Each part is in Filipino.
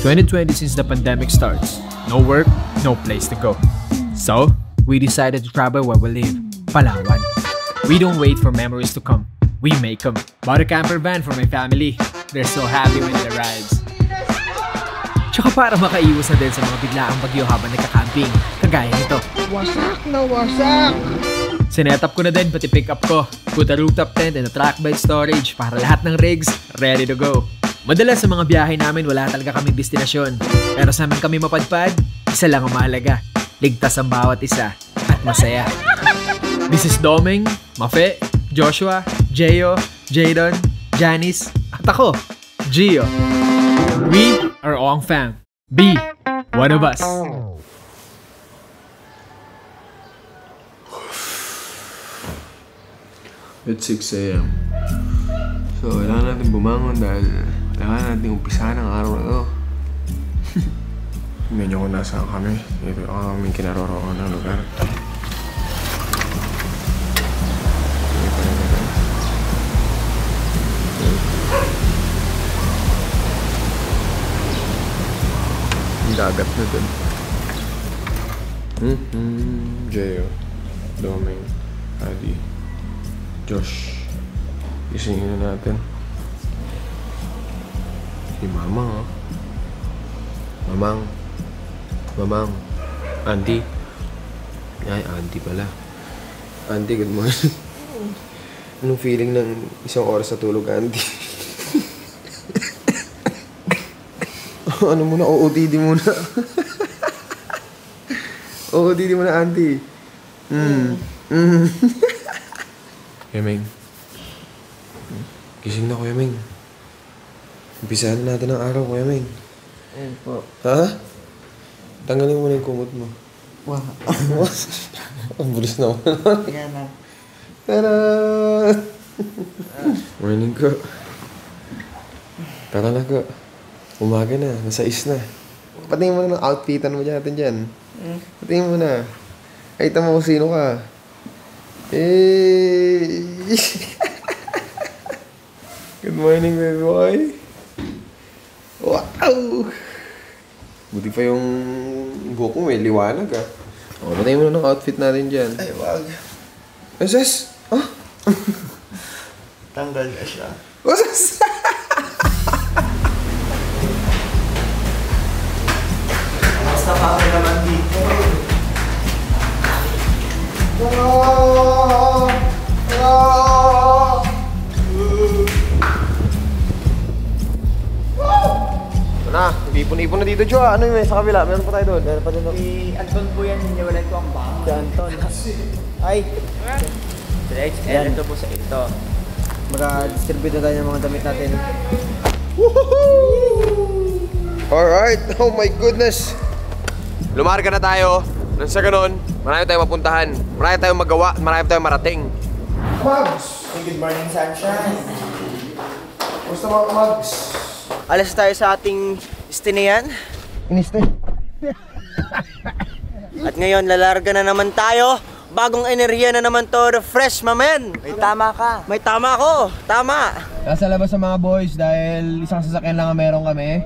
2020 since the pandemic starts. No work, no place to go. So, we decided to travel where we live, Palawan. We don't wait for memories to come. We make them. Bought a camper van for my family. They're so happy when it arrives. Tsaka para makaiwas na din sa mga biglaang bagyo habang nagka-camping, kagaya nito. Wasak na wasak! Sinet up ko na din pati pick up ko. Put a rooftop tent and a track bed storage para lahat ng rigs ready to go. Madalas sa mga biyahe namin wala talaga kaming destinasyon. Pero sa amin kami mapadpad, isa lang ang mahalaga. Ligtas ang bawat isa at masaya. This is Doming, Mafe, Joshua, Jeyo, Jadon, Janice, at ako, Gio. We are Ong Fam. Be one of us. It's 6 a.m. So, kailangan natin bumangon dahil kailangan natin umpisahan ang araw na to. Tingnan nyo kung nasaan kami. Ito ang aming kinaroroonan ng lugar. Ang dagat na dun. Jeyo, Doming, Adi, Josh. Isingin na natin. Si Mamang, oh. Mamang. Auntie. Ay, Auntie pala. Auntie, good morning. Anong feeling ng isang oras na tulog, Auntie? Ano muna? OOTD muna. OOTD muna, Auntie. Yameng. Gising na, Kuya Ming. Umpisahan natin ang araw, Kuya Ming. Ayun po. Ha? Tanggalin mo na yung kumot mo. Wow. Ang bulis naman. Yan na. Tara! Morning ko. Tara na ko. Umaga na. Nasa is na. Patingin mo na ng outfitan mo natin dyan. Patingin mo na. Ay, tama kung sino ka. Eh! Good morning, baby boy. Wow! Buti pa yung buhok mo, may liwanag ah. O, patay mo na ng outfit natin dyan. Ay, wag. Oses? Ah? Tanggal na siya. Oses? Basta pa ako naman dito. Na, ipon-ipon na dito, Joa. Ano yung sa kabila? Meron pa tayo doon. Meron pa doon. Si Anton po yan, hiniwalay ko ang baka. Si Anton. Ay! Yan. Ito po sa ito. Mag-distribute na tayo ng mga damit natin. Alright. Oh my goodness. Lumarga na tayo. Nang sa ganun, marami tayong mapuntahan. Marami tayong magawa. Marami tayong marating. Mags! Good morning, sunshine. Gusto mga Mags? Alas tayo sa ating istinian. Iniste. At ngayon, lalarga na naman tayo. Bagong enerhiya na naman to. Refresh, mamen. May tama ka. May tama ko. Tama. Nasa labas sa mga boys dahil isang sasakyan lang ang meron kami.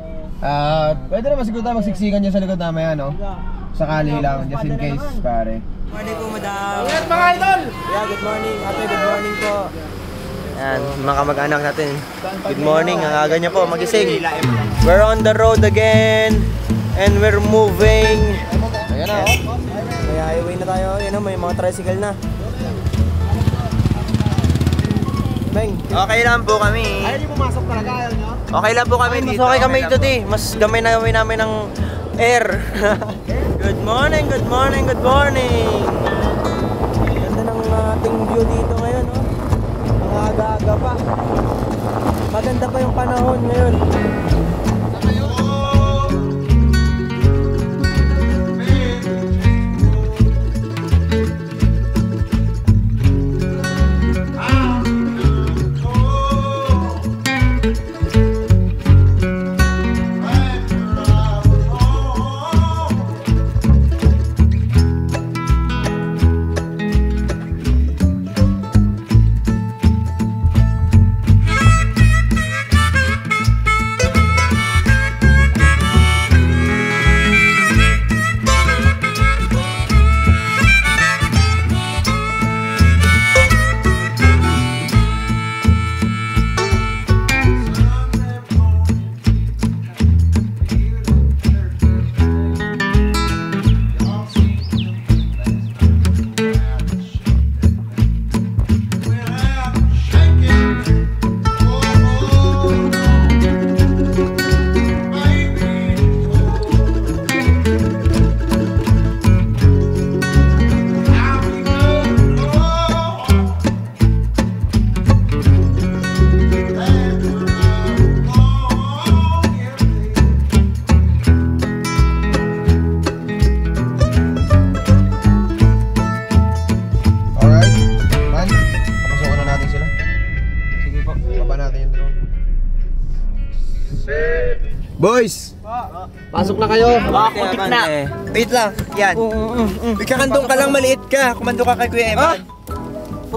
Pwede naman siguro tayo magsiksikan dyan sa likod namin, no? Sakali lang, just in case, pare. Good morning po, madam. Ingat mga idol! Yeah, good morning. Ate, good morning po. Yan, mga kamag-anak natin. Good morning, ang aga niya po, magising. We're on the road again. And we're moving. Ayan na, oh. May highway na tayo. Yan o, may mga tricycle na. Beng. Okay lang po kami. Ayaw niyo pumasok talaga, ayaw niyo? Okay lang po kami dito. Mas okay kami dito, di. Mas gamay na gamay namin ng air. Good morning, good morning, good morning. Ganda ng ating view dito ngayon, oh. Ang aga-aga pa. Maganda pa yung panahon ngayon. Boys! Pasok na kayo. Kutik na. Wait lang. Yan. Ikakandong ka lang, maliit ka. Kumando ka kay Kuya Eman.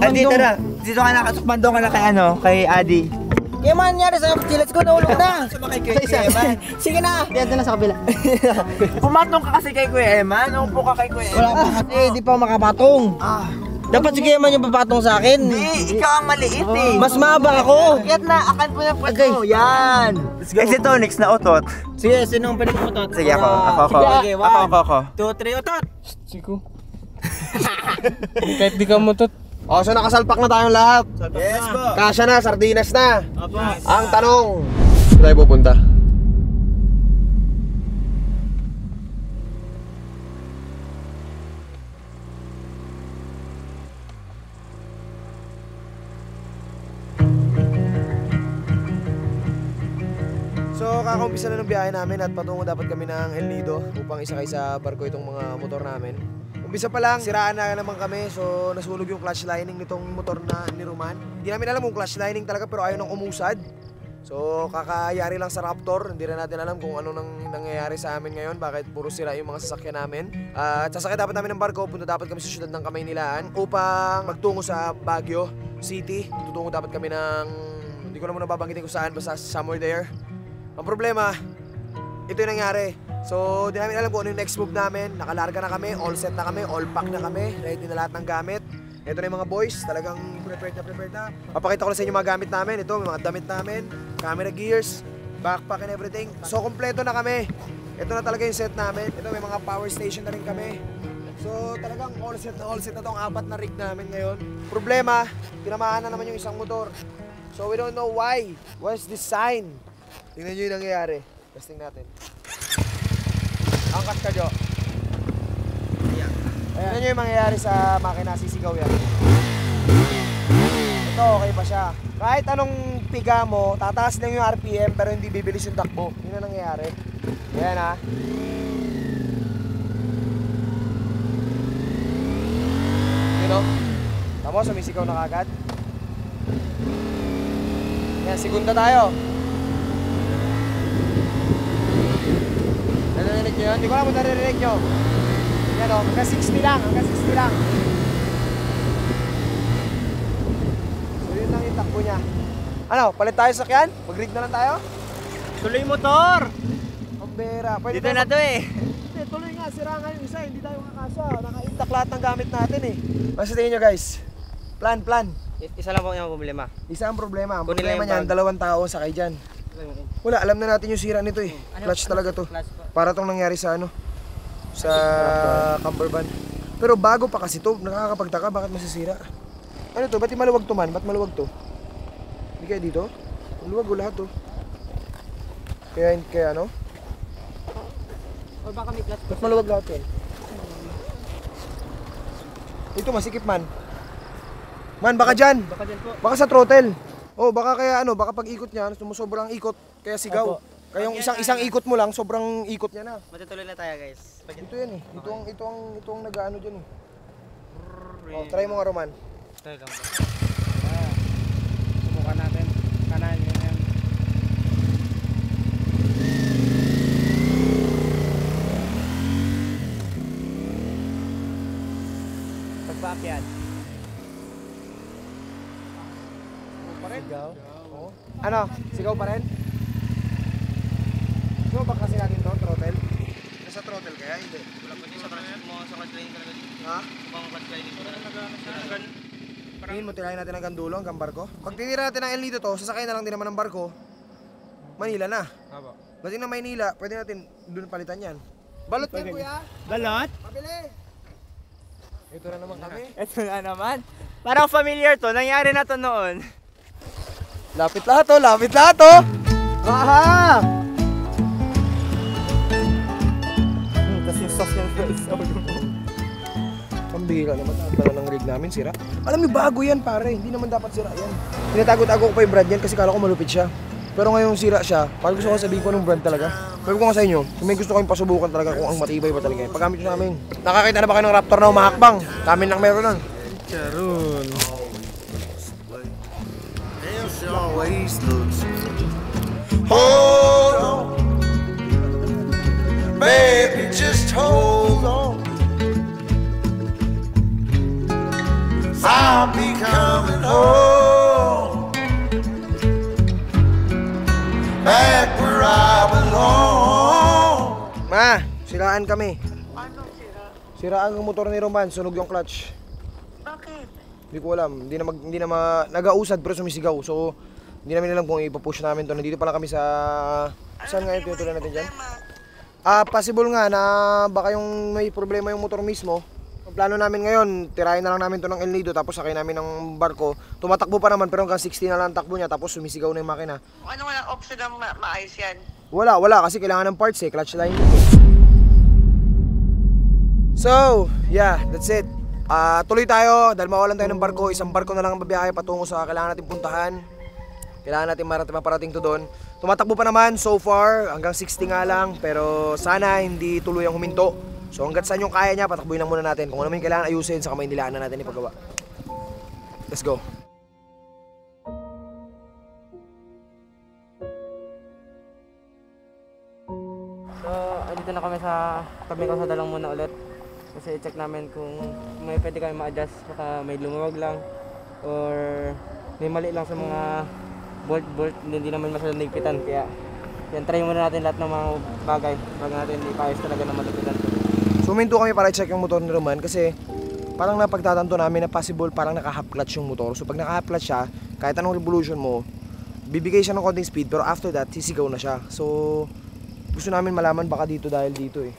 Adi, tara. Dito ka na, kumandong ka na kay kay Adi. Kuya Eman, nangyari sa'yo. Let's go, naulong na. Sumakay kay Kuya Eman. Sige na. Diyan na sa kabila. Pumatong ka kasi kay Kuya Eman. Upo ka kay Kuya Eman. Wala pa kasi, di pa makapatong. Dapat si Kuya Eman yung papatong sa akin. Hindi, ikaw ang maliit eh. Mas mahaba ako. Kaya na, akan po na pwede mo. Yan. Let's go. Ito, next na utot. Sige, sinong pwede mo utot? Sige, ako. Sige, ako. 2, 3, utot. Siko. Kahit di ka mutot. O, so nakasalpak na tayong lahat. Yes po. Kasya na, sardinas na. Apo. Ang tanong, saan tayo pupunta? So kakaumpisa na ng biyahe namin at patungo dapat kami ng El Nido upang isakay sa barko itong mga motor namin. Umpisa pa lang, siraan na naman kami, so nasunog yung clutch lining nitong motor na ni Roman. Hindi namin alam kung clutch lining talaga pero ayaw nang umusad. So kakayari lang sa Raptor, hindi rin natin alam kung ano nang nangyayari sa amin ngayon, bakit puro sira yung mga sasakyan namin. At sasakay dapat namin ng barko, punta dapat kami sa syudad ng Kamaynilaan upang magtungo sa Baguio City. Tutungo dapat kami ng, hindi ko na muna babanggitin kung saan, basta somewhere there. Ang problema, ito yung nangyari. So, di namin alam kung ano yung next move namin. Nakalarga na kami, all set na kami, all pack na kami, ready na lahat ng gamit. Ito na yung mga boys, talagang prepared na. Papakita ko na sa inyo mga gamit namin. Ito, may mga damit namin, camera gears, backpack and everything. So, kompleto na kami. Ito na talaga yung set namin. Ito, may mga power station na rin kami. So, talagang all set na tong 4 na rig namin ngayon. Problema, tinamaan na naman yung isang motor. So, we don't know why. What's the sign? Tingnan nyo yung nangyayari. Testing natin. Angkat ka, Jo. Ayan. Tingnan nyo yung mangyayari sa makina. Sisigaw yan. Ito, okay pa siya. Kahit anong piga mo, tataas lang yung RPM pero hindi bibilis yung takbo. Yun ang nangyayari. Ayan ha. Yun o. Tamo, sumisigaw na kagad. Ayan, segunda tayo. Narinig nyo yun? Hindi ko alam kung narinig nyo. Yan o, hanggang 60 lang, So yun lang yung takbo niya. Ano, palit tayo sa sakyan? Mag-rig na lang tayo? Tuloy motor. Ang bera. Pwede Dito na to eh. Hindi, tuloy nga, sira nga yung isa, hindi tayo kakasya. Naka-intact lahat ng gamit natin eh. Basta tingin nyo guys, plan. Isa lang po yung problema. Isa ang problema. Ang Kunin problema lang yung niyan, 2 tao sakay dyan. Wala, alam na natin yung sira nito eh. Clutch talaga to. Para tong nangyari sa ano, sa camper van. Pero bago pa kasi to, nakakapagtaka bakit masisira. Ano to? Ba't maluwag to man? Ba't maluwag to? Hindi kaya dito? Maluwag o lahat to. Kaya ano? O baka may clutch. Ba't maluwag lahat yan? Ito masikip man. Man, baka dyan. Baka dyan po. Baka sa throttle. Oh, baka kaya ano, baka pag ikot niya, sobrang ikot, kaya sigaw. Opo. Kaya yung isang ikot mo lang, sobrang ikot niya na. Matutuloy na tayo guys. Ito yan eh. Ito ang nag-ano diyan eh. Oh, try mo nga Roman. Try lang. Subukan natin. Kanan, yan. Pagpaakyat. Sigaw. Oh. Ano? Sigaw pa rin? So, baka kasi natin to, throttle. Nasa throttle kaya? Hindi. Wala pa din sa clutch mo, sa clutch lining talaga din. Ha? Bang clutch lining ko talaga. Tingin mo, tirahin natin hanggang dulo, hanggang barko. Pag tinira natin ang El Nido to, sasakay na lang din naman ng barko. Manila na. Aba. Pati na Maynila, pwede natin doon palitan yan. Balot yan, kuya. Balot? Pabili. Ito na naman kami. Ito nga naman. Parang familiar to, nangyari na to noon. Lapit lahat to. Aha! Tapos yung sauce ng Pambihira naman, tala ng rig namin, sira. Alam niyo, bago yan pare, hindi naman dapat sira yan. Tinatago-tago ko pa yung brand yan kasi kala ko malupit siya. Pero ngayong sira siya, parang gusto ko sabihin ko anong brand talaga. Sabi ko nga sa inyo, may gusto kayong pasubukan talaga kung ang matibay ba talaga yan. Paggamit nyo namin. Nakakita na ba kayo ng Raptor na umahakbang? Kami lang meron nun. Charun. She always looks. Oh! just hold on. I'll be coming home, back where I belong. Ma, siraan kami. Anong sira? Siraan ang motor ni Roman, sunog yung clutch. Bakit? Hindi ko alam, hindi na nag-ausad pero sumisigaw. So, hindi namin alam kung ipapush namin to. Nandito pala kami sa... Saan nga yung tinutuloy natin dyan? Possible nga na baka yung may problema yung motor mismo. Ang plano namin ngayon, tirahin na lang namin to ng El Nido tapos sakay namin ng barko. Tumatakbo pa naman pero hanggang 60 na lang takbo niya tapos sumisigaw na yung makina. Ano walang option na maayos yan? Wala kasi kailangan ng parts clutch line. So, yeah, that's it. Tuloy tayo dahil mawalan tayo ng barko. Isang barko na lang ang babiyahe patungo sa kailangan natin puntahan. Kailangan natin maparating to doon. Tumatakbo pa naman so far, hanggang 60 nga lang. Pero sana hindi tuluyang huminto. So hanggat saan yung kaya niya, patakbuhin lang muna natin. Kung ano yung kailangan ayusin, sa kamay nilaan na natin ipagawa. Let's go. So, andito na kami sa tabi ko sa dalang muna ulit. Kasi i-check namin kung may pwede kami ma-adjust. Baka may lumuwag lang or may mali lang sa mga bolt, hindi naman masyadong nagpitan. Kaya yan, try muna natin lahat ng mga bagay bago natin ipayos talaga na malagpitan. So huminto kami para i-check yung motor ni Roman kasi parang napagtatanto namin na possible parang naka-half clutch yung motor. So pag naka-half clutch siya, kahit anong revolution mo, bibigay siya ng konting speed pero after that, sisigaw na siya. So gusto namin malaman baka dito dahil dito eh.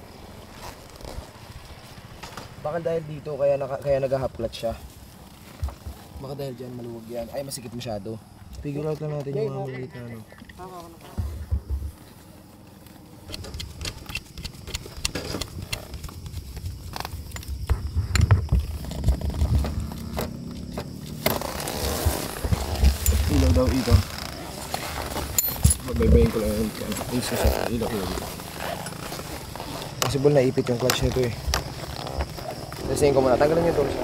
Baka dahil dito kaya nag-half clutch siya. Baka dahil dyan maluwag yan. Ay masikip masyado. Figure out lang natin yung mga maliit na ano. Ilaw daw ito. Magbaybayin ko lang yung isa sa ilaw dito. Possible na ipit yung clutch nito eh. Tasayin ko muna. Tanggalin yung tools.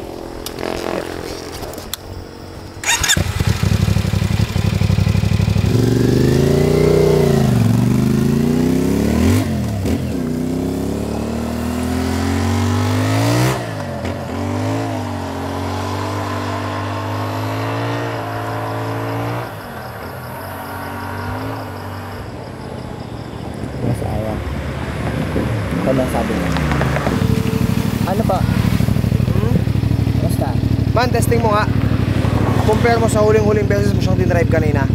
Ano sabi mo? Ano pa? Basta. Man, testing mo nga. Compare mo sa huling-huling beses mo siyang dinrive kanina.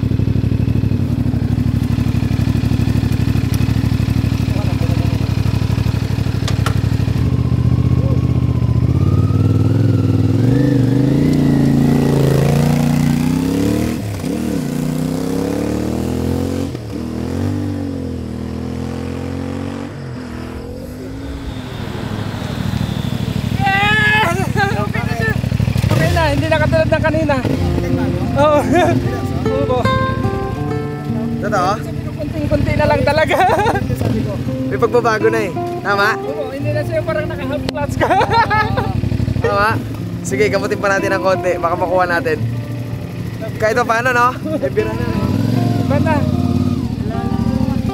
Hindi na katulad ng kanina. Oo. Oo. Totoo? Kunting-kunti na lang talaga. May pagbabago na eh. Tama? Oo, hindi na siya parang naka-half clutch ka. Tama? Sige, gamutin pa natin ng konti. Baka makuha natin. Kahit pa paano, no? Ebira na. Iba na.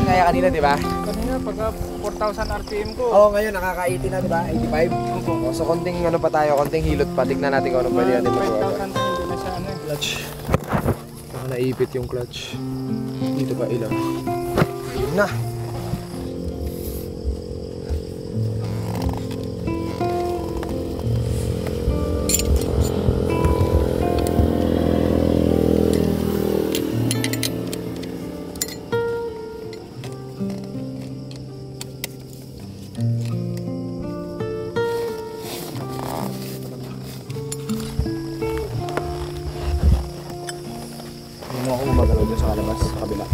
Kaya kanina, di ba? Kanina, pagka 4,000 RPM ko. Oo, ngayon nakaka-80 na, di ba? 85? Oo. So, konting ano pa tayo, konting hilot pa. Tignan natin kung ano pwede natin magawa. 5,000 pa hindi na siya ano. Clutch. Baka naipit yung clutch. Dito pa ilang. Yun na. Hindi mo ako gumagalaw dyan sa kalabas, sa kabila.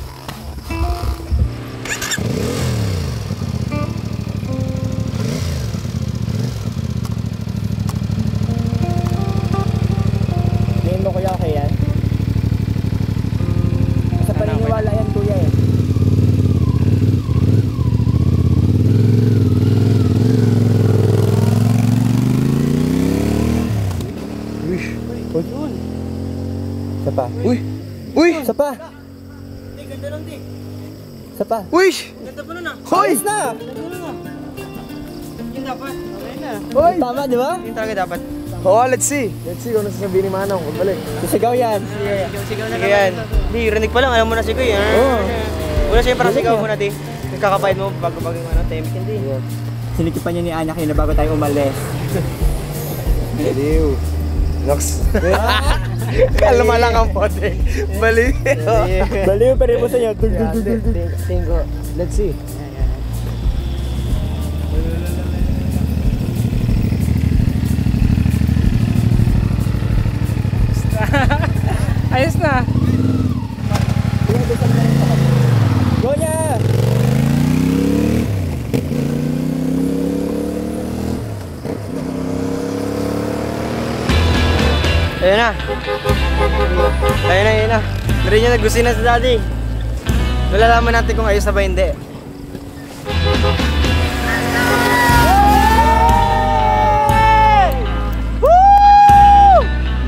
Tingin mo kuya okay yan? Sa paniniwala yan kuya eh. Wish. Uy. Isa pa. Uy. Uy. Isa pa. Ganda lang di. Isa pa. Wish. Ganda pa nun ah. Hoy. Ayos na! Hoy! Tama, di ba? Yung talaga dapat. Oo, let's see. Let's see kung ano sasabihin ni Manong. Pagbalik. Sigaw yan. Sigaw yan. Di, rinig pa lang. Alam mo na sigaw yan. Oo. Wala siya parang sigaw muna, di. Nagkakapahid mo bago temik, hindi. Sinikipan niya ni Anya kanina bago tayo umalis. Baliw. Nox. Kalma lang ang pote. Baliw. Baliw pa rin po sa inyo. Tingo. Let's see. Ayos na. Go niya! Ayun na. Ayun na. Meron niya nagusin na si Daddy. Malalaman natin kung ayos na ba hindi.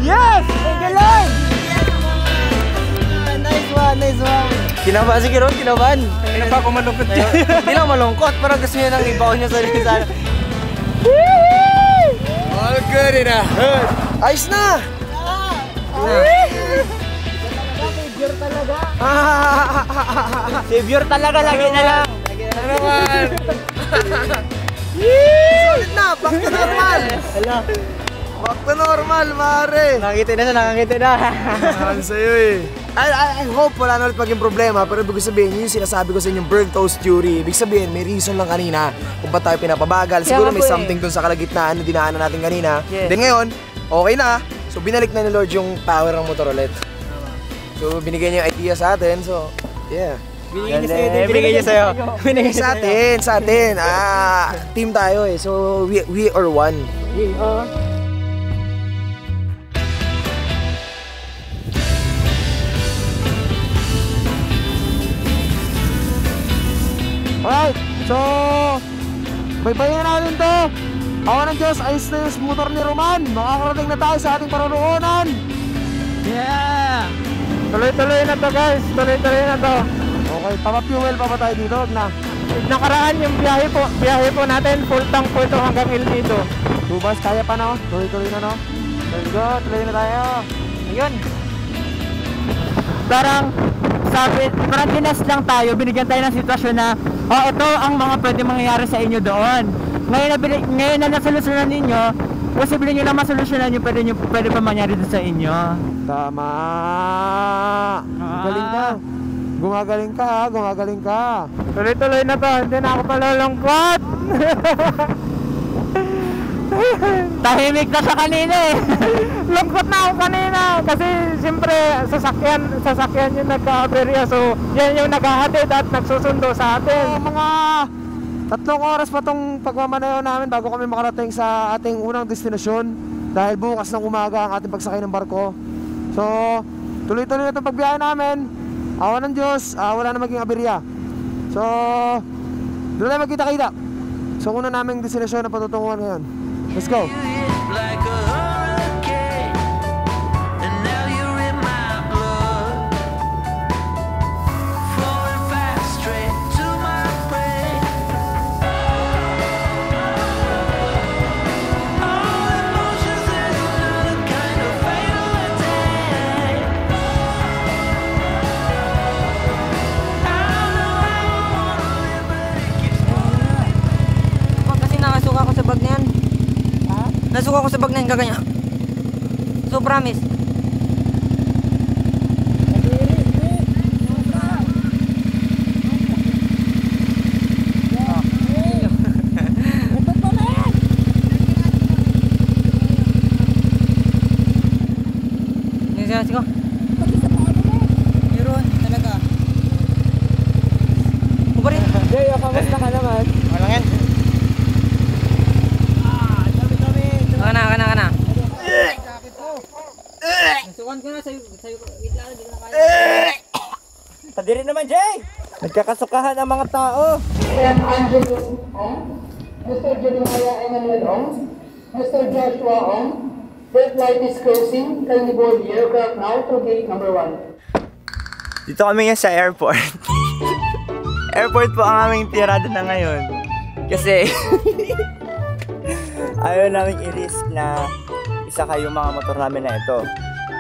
Yes! Thank you, Lord! Nice one. Kinabahan si Kiron, kinabahan. Ano pa ako malungkot? Hindi lang malungkot, parang gusto niya nang ibaon niya sa sana. All good enough. Ayos na! Savior talaga, lagi na lang. Ano naman? Solid na! Back to normal! Hala, Back to normal, mare! nakangiti na siya, nakangiti na. Ano sa'yo eh. I hope wala na ulit maging problema, pero ibig sabihin, yung sinasabi ko sa inyong burnt toast theory, ibig sabihin, may reason lang kanina kung ba't tayo pinapabagal. Siguro may something dun sa kalagitnaan na dinaanan natin kanina. Yes. Then ngayon, okay na. So binalik na ni Lord yung power ng motor ulit. So binigay niya yung idea sa atin, so yeah. Binigay niya sa'yo. Binigay Sa atin. Team tayo eh. So we are one. Alright, so baybayin na natin to. Awa ng Diyos, ayos na yung motor ni Roman. Makakarating na tayo sa ating parunoonan. Yeah! Tuloy-tuloy na to, guys. Tuloy-tuloy na to. Okay, papa-fuel pa ba tayo dito? Huwag na. Nakaraan yung biyahe po natin, full tank po ito hanggang El Nido. Tubas, kaya pa no? Tuloy-tuloy na no? Let's go, tuloy na tayo. Ayun. Parang ginas lang tayo, binigyan tayo ng sitwasyon na ito ang mga pwede mangyayari sa inyo doon. Ngayon na nasolusyonan ninyo, posible nyo na masolusyonan nyo, pwede pa mangyari doon sa inyo. Tama. Galing ka. Gumagaling ka. Tuloy-tuloy na to, hindi na ako palulungkot. Tahimik na siya kanina eh. Lungkot na ako kanina kasi siyempre sasakyan yung nagka-aberya, so yan yung naghahatid at nagsusundo sa atin. Mga 3 oras pa tong pagmamanayaw namin bago kami makarating sa ating unang destinasyon dahil bukas ng umaga ang ating pagsakay ng barko. So, tuloy-tuloy na itong pagbiyahe namin. Awa ng Diyos, wala na maging aberya. So, doon tayo magkita-kita. So, una naming destinasyon na patutunguhan ngayon. Let's go! Like a hurricane, and now you're in my blood, flowing fast straight to my brain. All emotions in another kind of fatal attack. I know I wanna live, but it keeps going. Kasi nakasuka ko sa bag na yan. Nasuka ko sa bag na yan, gaganya. So promise. Sige. Meron talaga. Kubarin. Jay, kamusta ka naman? Walang yan. Kana. Nasukan ko na sa'yo. Wait lang, hindi ko na kaya. Padiri naman, Jay! Nagkakasukahan ang mga tao. Mr. Jeremiah Emmanuel Ong, Mr. Joshua Ong, red light is closing. Kindly board the aircraft now to gate number 1. Dito kami ngayon sa airport. Airport po ang aming tirada na ngayon. Kasi ayaw namin i-risk na isa kayo mga motor namin na ito.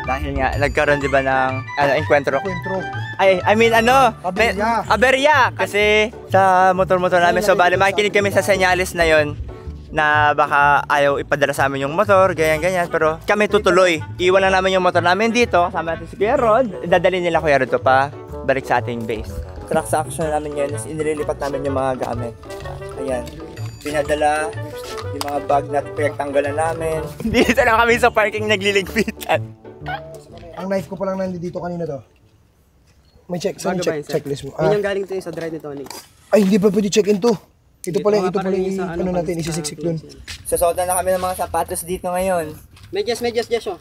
Dahil nga, nagkaroon di ba ng enkwentro? I mean aberya! Kasi sa motor-motor namin, so bali makikinig kami sa senyales na yon na baka ayaw ipadala sa amin yung motor, ganyan-ganyan. Pero kami tutuloy. Iwan lang namin yung motor namin dito. Kasama natin si Kuya Rod. Dadalhin nila Kuya Rod pa balik sa ating base. Transaction namin ngayon is inililipat namin yung mga gamit. Ayan. Pinadala yung mga bag na pinagtanggalan namin. Dito lang kami sa parking nagliligpitan. Ang knife ko pa lang nandito kanina to. May checklist mo. Yun yung galing to yung sa drive ni Tony. Ay, hindi pa pwede check-in to. Ito pala yung ano natin, isisiksik dun. Sasolda na kami ng mga sapatos dito ngayon. Medyas, Josh, oh.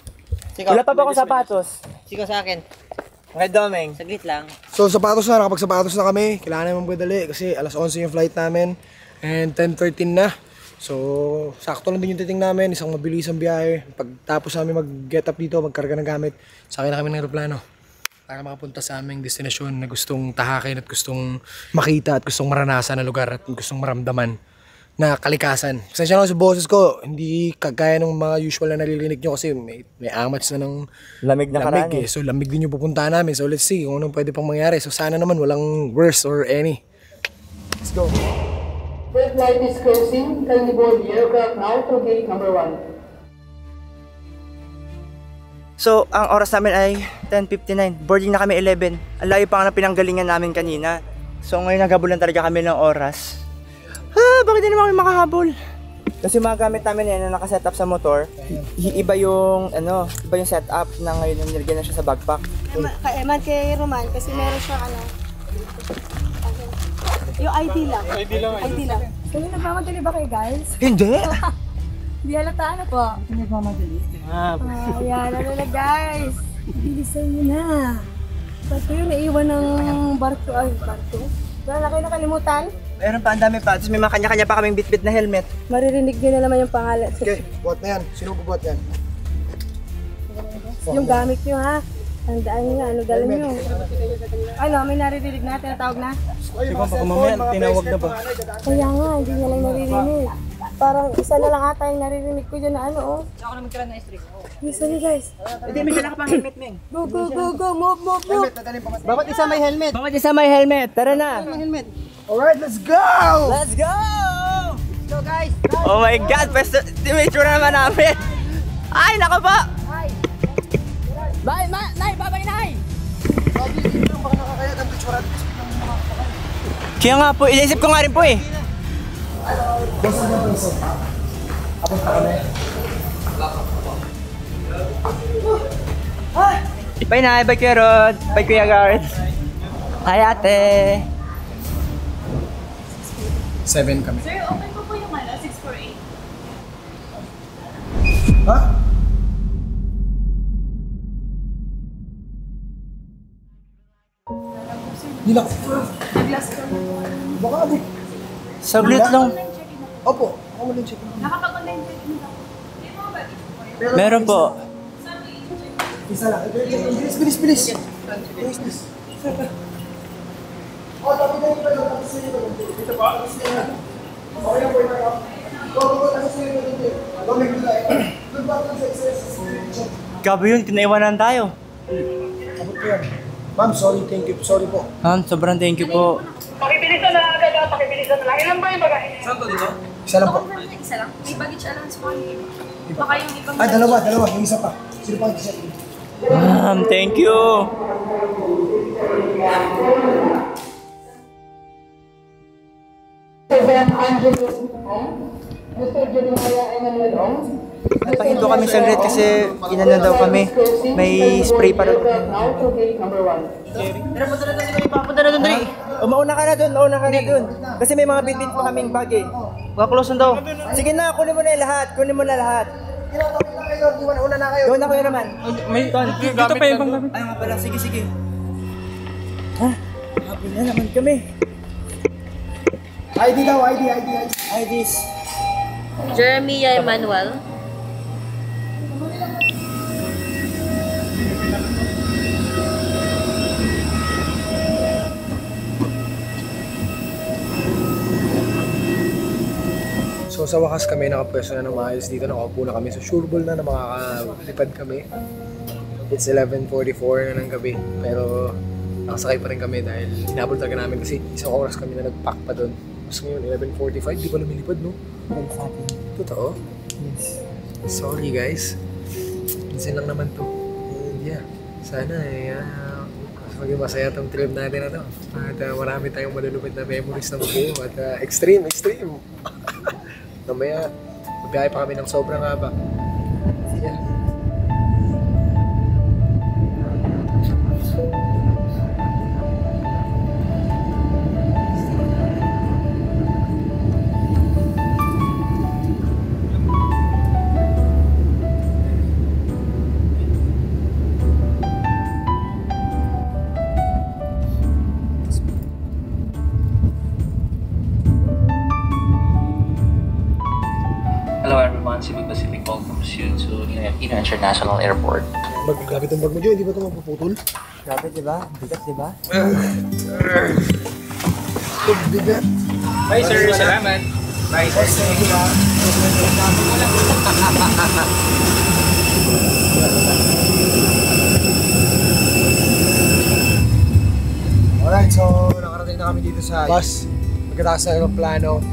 Wala pa ba akong sapatos? Sigo sa akin. Okay, Domeng. Saglit lang. So, sapatos na, nakapag-sapatos na kami. Kailangan naman madali kasi alas 11 yung flight namin. And 10:13 na. So, sakto lang din yung titing namin. Isang mabilisang biyahe. Pagtapos namin mag-get up dito, magkarga ng gamit, sakay na kami ng aeroplano para makapunta sa aming destinasyon na gustong tahakin at gustong makita at gustong maranasan na lugar at gustong maramdaman na kalikasan. Pasensya na sa boses ko, hindi kagaya ng mga usual na naririnig nyo kasi may amats na ng Lamig na karani. So lamig din yung pupuntahan namin. So let's see kung anong pwede pang mangyari. So sana naman walang worse or any. Let's go. Red light is closing. Kindly board the aircraft now to gate number 1. So, ang oras namin ay 10:59. Boarding na kami 11. Ang layo pa nga ng pinanggalingan namin kanina. So, ngayon naghabulan talaga kami ng oras. Bakit hindi naman kami makahabol? Kasi mga gamit namin yan na nakasetup sa motor, iba yung setup na ngayon nilagyan na siya sa backpack. Eman kay Roman kasi meron siya yung ID lang. So, nagmamadali ba kayo guys? Hindi! Hindi halata na po. Nagmamadali. Ayan, na guys. Bilisan nyo na. Ba't kayo naiwan ng barko? Wala na kayo nakalimutan? Meron pa, ang dami pa. Tapos may mga kanya-kanya pa kaming bit-bit na helmet. Maririnig nyo na naman yung pangalan. Okay, buhat na yan. Sino bubuhat yan? Yung gamit nyo ha. Tandaan nyo nga, ano dala nyo. Ano, may naririnig na, tinatawag na? Siguro baka mamaya, tinawag na ba? Kaya nga, hindi nyo lang naririnig. Parang isa na lang ata yung naririnig ko dyan na ano, oh. Ako naman kailan na streak. Listen nyo guys. Hindi, may dala ka pang helmet, Meng. Go, move. Bawat isa may helmet. Bawat isa may helmet. Tara na! Helmet. Alright, let's go! Let's go! Let's go, guys. Oh my God! Pwesto, timitsura naman namin! Ay, nako po! Bye, Nay! Babay, Nay! Kaya nga po, inisip ko nga rin po eh. Bye na, bye Kuya Rod, bye Kuya Guard. Hi ate. 7 kami. Sir, open po yung 648. Ha? Nilak. Nag-last ka. Baka abot. Saglit lang. Opo, ako mo din check. Nakapag-online check-in ka. Meron po. Isa lang. Bilis. Oh, tapi na yung pala. Dito pa. Okay na po ito. Go. Good luck sa exercise. Gabi yun, tinaiwanan tayo. Abot ko yan. Ma'am, sorry, thank you. Sorry po. Ma'am, sobrang thank you po. Pakibilisan na agad ha, pakibilisan na lang. Ilan ba yung bagay? Saan to dito? Isa lang po. Isa lang. May baggage allowance po. Baka yung ibang... Ay, dalawa. Yung isa pa. Sino pa mag-check? Ma'am, thank you. Ben Angelo Ong, Mr. Jeremiah Emmanuel Ong, Napahinto kami saglit kasi inano daw kami. May spray pa rin. now to gate number 1. Papunta na doon, Dre. Mauna ka na doon. Kasi may mga bit-bit pa kaming bag eh. Close na daw. Sige na, kunin mo na lahat. Una na kayo. Gawin na kayo naman. Dito pa yung gamit. Ay nga pala, sige. Ha? Happy na naman kami. ID daw, ID. IDs. Jeremiah Emmanuel. So So sa wakas kami nakapwesto na ng maayos dito, nakaupo na kami. So sureball na makakalipad kami. It's 11:44 na ng gabi, pero nakasakay pa rin kami dahil hinabol talaga namin kasi isang oras kami na nag-pack pa doon. Tapos ngayon 11:45, di pa lumilipad, no? Totoo? Yes. Sorry guys. Minsan lang naman to. And yeah, sana maging masaya itong trip natin na to. At marami tayong malulupit na memories na mabuo. At extreme. Namaya, magbiyahe pa kami ng sobrang haba. Yeah. Hello everyone, Cebu Pacific welcomes you to Ino International Airport. Grabe itong bag mo dyan, hindi ba ito mapuputol? Grabe, diba? Bigat, diba? Bigat. Bye sir, salamat. Bye sir. Alright, so nakarating na kami dito sa bus. Pagkatapos ng aeroplano,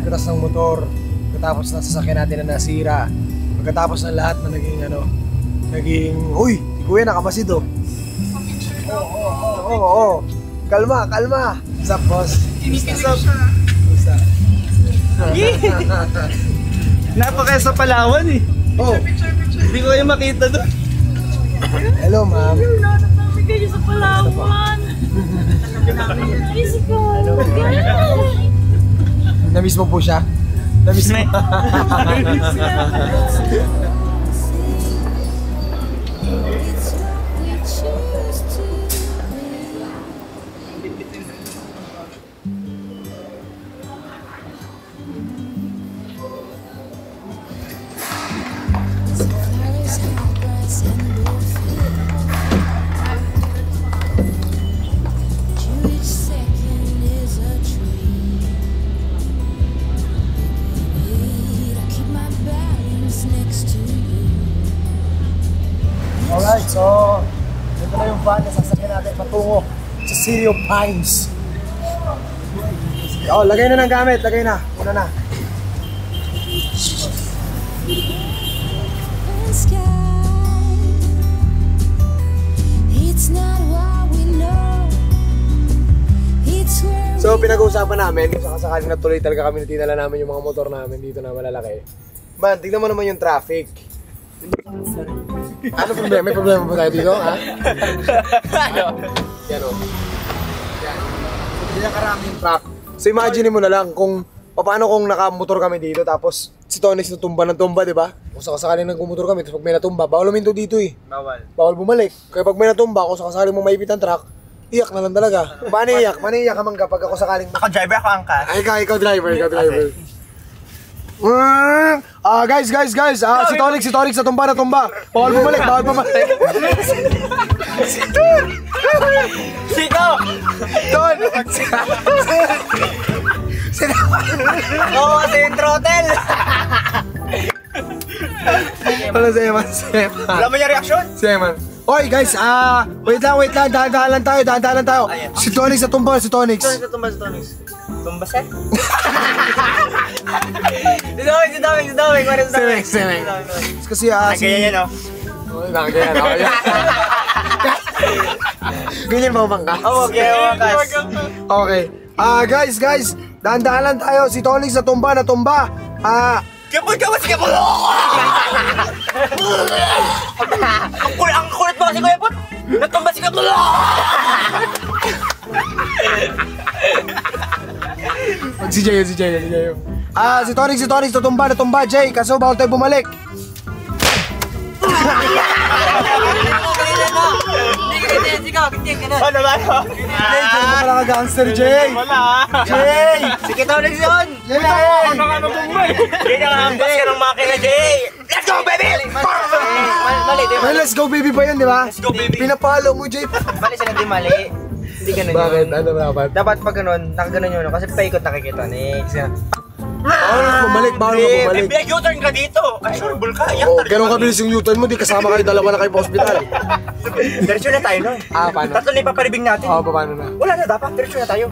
pagkatapos ng motor, pagkatapos ng sasakyan natin na nasira, pagkatapos ng lahat na naging, uy, si Kuya nakamasid oh. Oo. Kalma. What's up, boss? What's up? Napakaya sa Palawan eh. Oh. Hindi ko kayo makita doon. Hello, ma'am. Namin kayo sa Palawan. Nice ko. Na-miss mo po siya? Na-miss mo? Alright, so ito na yung van na sasakyan natin patungo sa City of Pines. Oh, lagay na ng gamit, lagay na. Una na. So pinag-uusapan namin, kung sakasakaling natuloy talaga kami na tinala namin yung mga motor namin dito na malalaki. Man, tignan mo naman yung traffic. Ano problema? May problema ba tayo dito, ha? Yan o. Yan. Hindi na karaming truck. So imagine mo na lang kung paano kung nakamotor kami dito tapos si Tonix natumba ng tumba, di ba? Kung sakasakaling nagkumotor kami tapos pag may natumba, bawal uminto dito eh. Bawal bumalik. Kaya pag may natumba, kung sakasakaling mo maipit ang truck, iyak na lang talaga. Paano iyak? Paano iyak ka man kapag ako sakaling... Ako driver, ako angkas. Ay, ikaw driver. Okay. Guys. Si Tonix natumba. Bawal bumalik. Siko! Ton! Oo, kasi yung throttle. Wala si Eman. Wala mo yung reaksyon? Si Eman. Oy guys, wait lang, dahan-dahan lang tayo. Si Tonix natumba, si Tonix. Tumba. Tumba siya? Si Doming. Kasi Ganyan yan, ganyan ba bangka? Oo, okay. Okay. Guys, dahan-dahan lang tayo. Si Tonix natumba. Kapag! Ang kulit mo kasi Kuya Put! Natumba si Kapag! Si Jayo. Si Tonix natumba, Jay. Kaso bawal tayo bumalik. Ano ba? Jay, wala ka gangster, Jay. Wala. Jay! Si Tonix yun! Jay! Hindi ka hampas ka ng makina, Jay! Let's go, baby! Mali, di ba? Let's go, baby pa yun, di ba? Let's go, baby! Pinapalo mo, Jay. Mali sila, di mali. Hindi ganun yun. Bakit? Ano dapat? Dapat pag ganun, nakaganon yun. Kasi paikot nakikita, Tonix. Bumalik, bawal ka bumalik. U-turn ka dito. Ay, surbol ka. Ganun kabilis yung U-turn mo, di kasama kayo, dalawa na kayo pa hospital. Diretso na tayo nun. Paano? Tatlo na ipaparibing natin. Paano na? Wala na, dapat. Diretso na tayo.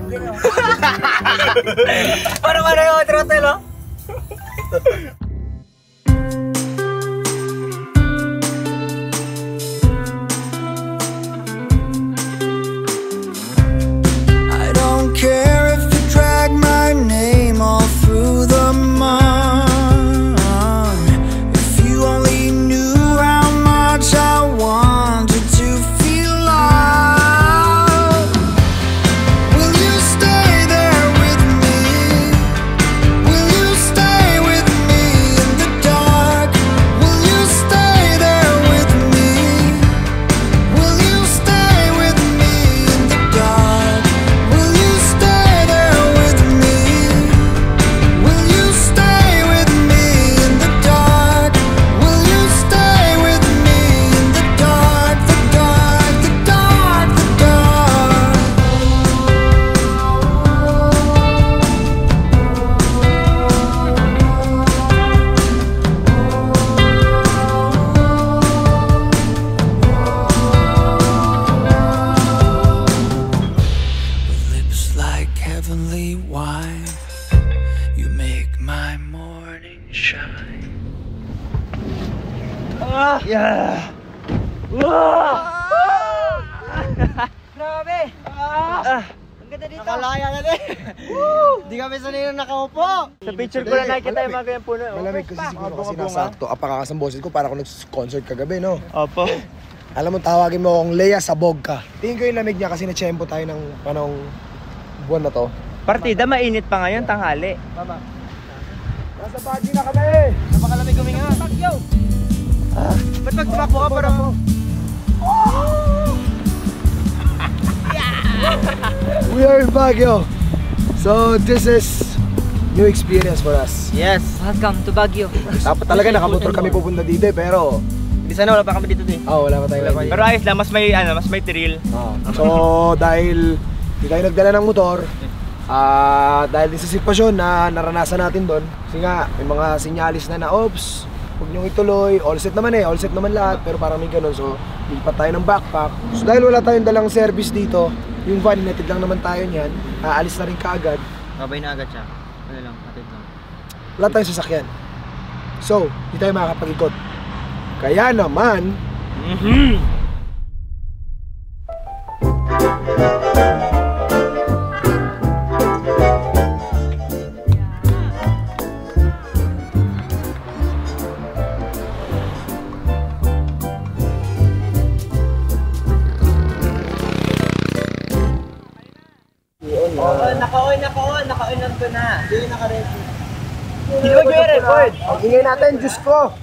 Parang ano yung trotel, oh? I don't care if you drag my name all through the mud. If you only knew how much I wanted to feel love. Will you stay there with me? Will you stay with me in the dark? Will you stay there with me? Will you stay with me in the dark? Will you stay there with me? Will you stay with me in the dark? Will you stay with me in the dark? The dark, the dark, the dark. With lips like heavenly wine, you make my morning shine. Grabe! Ang ganda dito! Nakalaya na din! Hindi kami sanay na nakaupo! Sa picture ko lang nakikita yung mga ganyan puno. Malamig kasi siguro kasi nasakto. Apakakas ang boses ko para ako nag-concert kagabi, no? Opo. Alam mo, tawagin mo akong Lea Sabog ka. Tingin ko yung lamig niya kasi na-tsempo tayo ng panong buwan na to. Partida, mainit pa ngayon, tanghali. Mama. Nasa Baguio na kami! Napakalamig guminga! Bagyo! Ba't magtumakbo ka para mo? We are in Baguio. So this is new experience for us. Yes! Welcome to Baguio! Dapat talaga nakamotor kami pupunta dito pero Hindi sana wala pa kami dito din. wala pa tayo. Pero ayos lang, mas may thrill. So dahil hindi tayo nagdala ng motor, dahil din sa sitwasyon na naranasan natin doon, kasi nga may mga sinyalis na ops, huwag niyong ituloy, all set naman lahat, pero parang may ganun, so lipat tayo ng backpack. So dahil wala tayong dalang service dito, yung van, inatid lang naman tayo niyan, aalis na rin kaagad. Babay na agad siya. Ano lang, atid lang. Wala tayong sasakyan. So, hindi tayo makakapag-ikot. Kaya naman, Naka-on ko na. Hindi naka-ready. Hindi ko i-record. ang ingay natin, Diyos ko!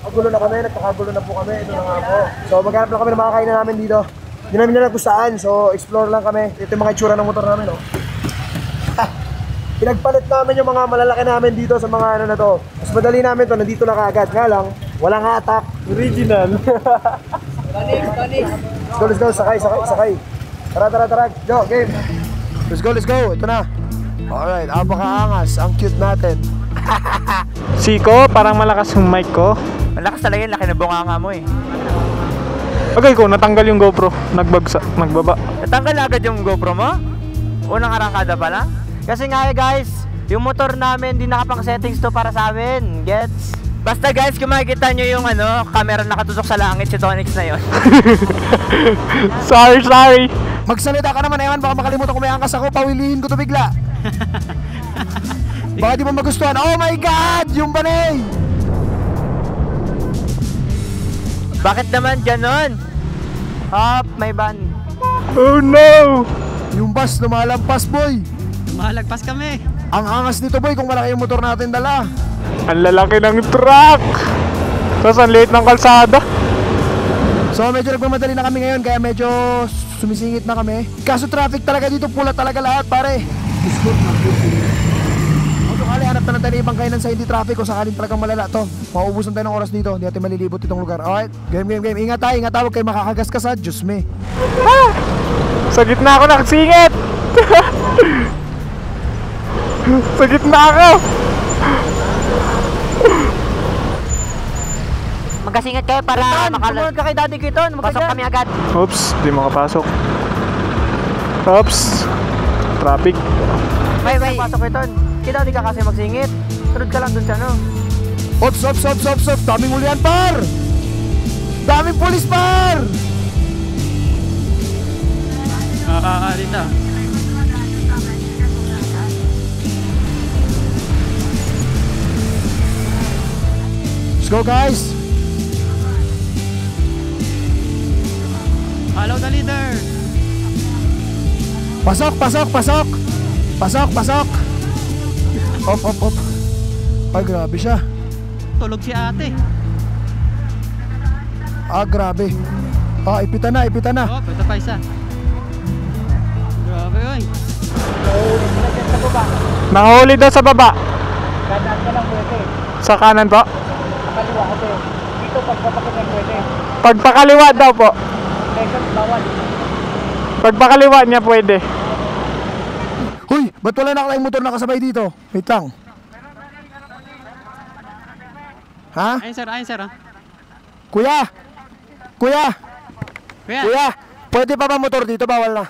Kagulo na kami, nagkakagulo na po kami, ito na nga po. So maghanap lang kami ng mga kainan namin dito. Hindi namin alam kung saan, so explore lang kami. Ito yung mga itsura ng motor namin, oh. Pinagpalit namin yung mga malalaki namin dito sa mga ano na to. Mas madali namin to, nandito na kaagad. Nga lang, walang hatak. Original. Let's go, sakay. Tara. Go, game. Let's go. Ito na. Alright, apakaangas. Ang cute natin. Siko, parang malakas yung mic ko. Malakas talaga yun, laki na bunganga mo eh. Agay ko, natanggal yung GoPro. Nagbaba. Natanggal agad yung GoPro mo? Unang arangkada pa lang? Kasi nga guys, yung motor namin di nakapang-settings to para sa amin. Gets? Basta guys, kung makikita nyo yung camera nakatutok sa langit, si Tonix na yun. Sorry. Magsalita ka naman, Ewan. Baka makalimutan ko may angkas ako. Pawilihin ko to bigla. Baka di mo magustuhan. Oh my God! Yung banay! Bakit naman ganon? Hop, may ban. Oh no! Yung bus, lumalampas, boy. Malagpas kami. Ang angas nito, boy, kung malaki yung motor natin dala. Ang lalaki ng truck! Tapos ang liit ng kalsada. So medyo nagmamadali na kami ngayon, kaya medyo sumisingit na kami. Kaso traffic talaga dito, pula talaga lahat, pare. Kali hanap na tayo ibang kainan sa hindi traffic kung sakaling talagang malala to. Mauubusan tayo ng oras dito, hindi natin malilibot itong lugar. Alright, game. Ingat tayo, huwag kayo makakagaskas ha, Diyos me. Sa gitna ako nagsingit! Sa gitna ako! Magkasingat kayo para Sumunod ka kay Daddy Kiton. Pasok kami agad. Oops, di makapasok. Oops. Traffic. May pasok Kiton. Kay Daddy ka kasi magsingit. Sunod ka lang dun sa ano. Ops. Daming ulian, par! Daming pulis, par! Rita. Let's go, guys! Follow the leader. Pasok! Op. Ay, grabe siya. Tulog si ate. Grabe. Ipitan na. Oh, pwede pa isa. Grabe yun. Nahuli daw sa baba. Kanan ka lang pwede. Sa kanan po? Kaliwa kasi. Dito pagpapakinan pwede. Pagpakaliwa daw po. Second bawal. Pagpakaliwa niya pwede. Huy, ba't wala na kayong motor nakasabay dito? Wait lang. Ha? Ayun sir. Kuya, pwede pa ba motor dito? Bawal na.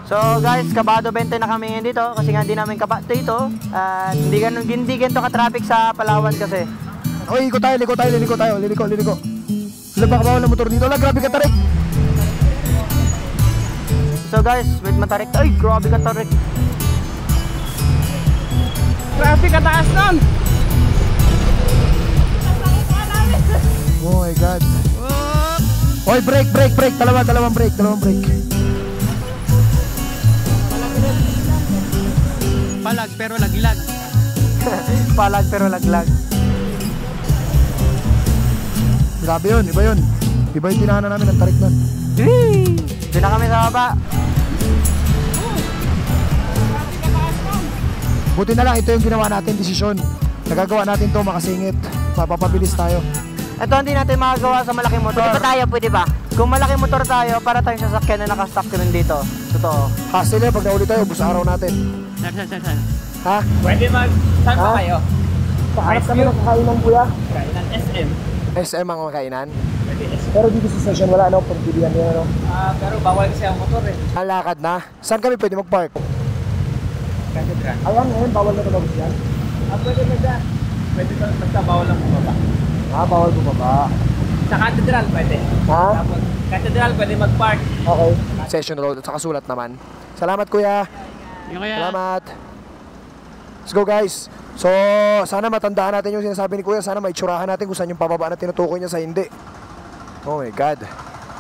So guys, kabado 20 na kami ngayon dito kasi nga hindi namin kabado dito. At hindi ganito ka-traffic sa Palawan kasi. Liko tayo. Liliko. Baka bawal na motor dito. Grabe ka tarik. So guys, wait matarik. Ay, grabe ka tarik. Traffic kataas nun! Oh my God. Oy, break. Dalawang break. Palag pero laglag. Palag pero laglag. Grabe yun, iba yun. Iba yung tinahanan namin ng tarik nun. Doon na kami sa baba. Buti na lang, ito yung ginawa natin desisyon. Nagagawa natin to makasingit. Mapapabilis tayo. Ito hindi natin magagawa sa malaking motor. Pwede ba? Kung malaking motor tayo, para tayong sasakyan na nakastock rin dito. Totoo. Hassle pag nauli tayo, bus araw natin. Sir. Ha? Pwede saan pa kayo? Paharap kami ng kakainan, kuya. Kainan SM. SM ang makainan? Pero dito sa station, wala na akong pagpilihan yun, ano? Pero bawal kasi ang motor eh. Alakad na. Saan kami pwede mag-park? Katedral. Ayan, ngayon, bawal na tumabos yan. Pwede na dyan. Pwede basta bawal lang bumaba. Bawal bumaba. Sa Katedral pwede. Ha? Katedral pwede mag-park. Okay. Session road at saka sulat naman. Salamat, kuya. Kuya. Salamat. Let's go, guys. So, sana matandaan natin yung sinasabi ni kuya. Sana maitsurahan natin kung saan yung pababa na tinutukoy niya sa hindi. Oh my God.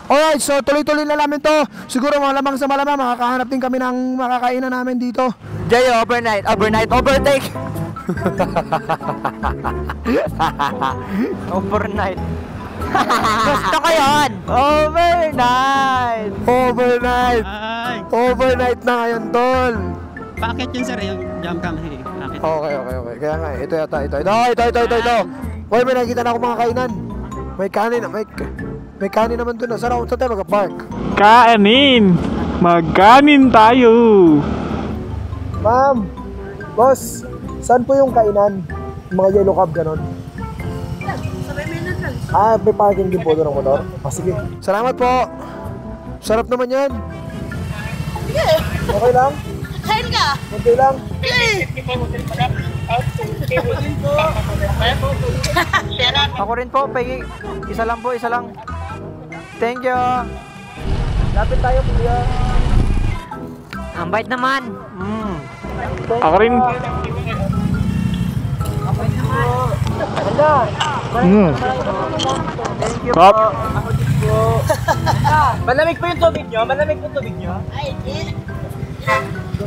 Alright, so tuloy-tuloy na namin to. Siguro malamang sa malamang makakahanap din kami ng makakainan namin dito. Jay, overnight overtake. Overnight. Gusto ko yun! Overnight na ngayon, tol. Bakit yun sir, yung jump cam? Okay. Kaya nga, ito yata, ito. Hoy, may nakikita na ako mga kainan. May kanin naman dun. Saan ako tayo mag-park? Kanin! Magkanin tayo! Ma'am! Boss! Saan po yung kainan? Mga yellow cab, ganon? May parking din po doon ng motor? Sige. Salamat po! Sarap naman yan! Okay lang? Kain ka? Okay lang? Ako rin po, isa lang. Thank you. Lapit tayo, kuya. Ang bait naman. Ako rin. Thank you Kap. po. Malamig po yung tubig nyo? Ay,